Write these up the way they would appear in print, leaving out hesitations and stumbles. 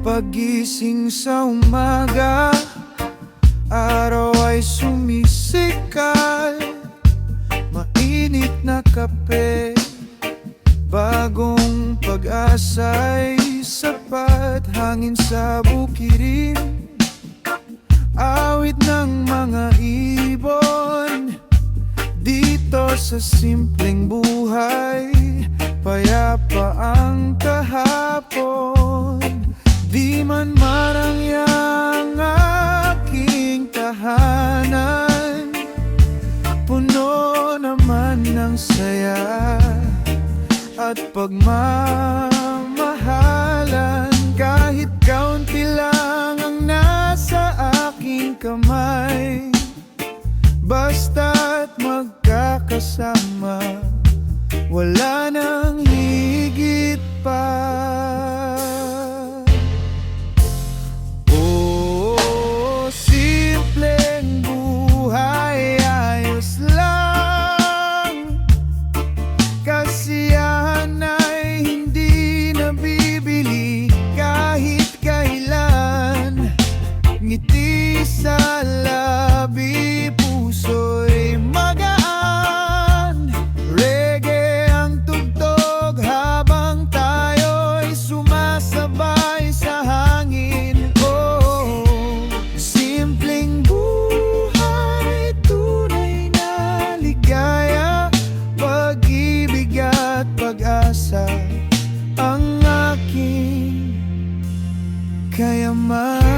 Pagising sa umaga, araw ay sumisikat. Mainit na kape, bagong pag-asa'y sapat. Hangin sa bukirin, awit ng mga ibon. Dito sa simpleng buhay, payapa ang kahapon. Di man marangyang aking tahanan, puno naman ng saya at pagmamahalan. Kahit kaunti lang ang nasa aking kamay, basta't magkakasama, wala nang higit pa. Oh, simpleng buhay, ayos lang. Kasiyahan ay hindi nabibili kahit kailan. Ngiti sa labi, puso'y magaan. Reggae ang tugtog habang tayo'y sumasabay sa hangin. Oh, simpleng buhay, tunay na ligaya. Pag-ibig at pag-asa ang aking kayamanan.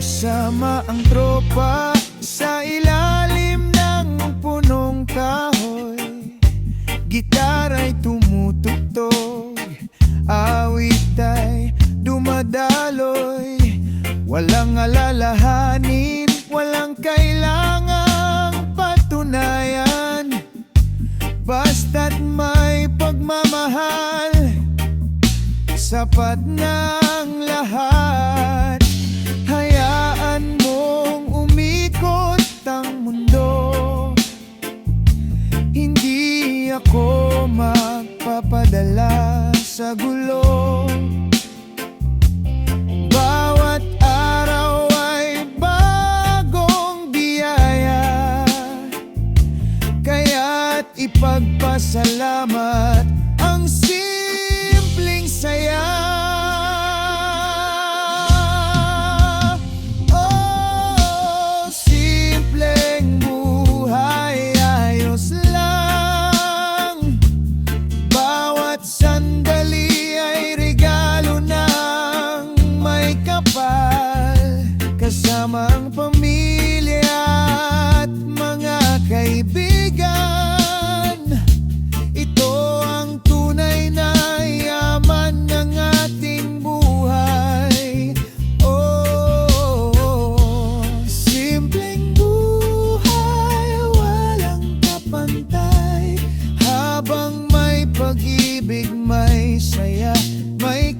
Kasama ang tropa sa ilalim ng punong kahoy, gitara'y tumutugtog, awit ay dumadaloy. Walang alalahanin, walang kailangang patunayan, basta't may pagmamahal, sapat ng lahat. Hayaan mong umikot ang mundo, hindi ako magpapadala sa gulo. Bawat araw ay bagong biyaya, kaya't ipagpasalamat ang simpleng saya. Kasama ang pamilya at mga kaibigan, ito ang tunay na yaman ng ating buhay. Oh, simpleng buhay, walang kapantay. Habang may pag-ibig, may saya, may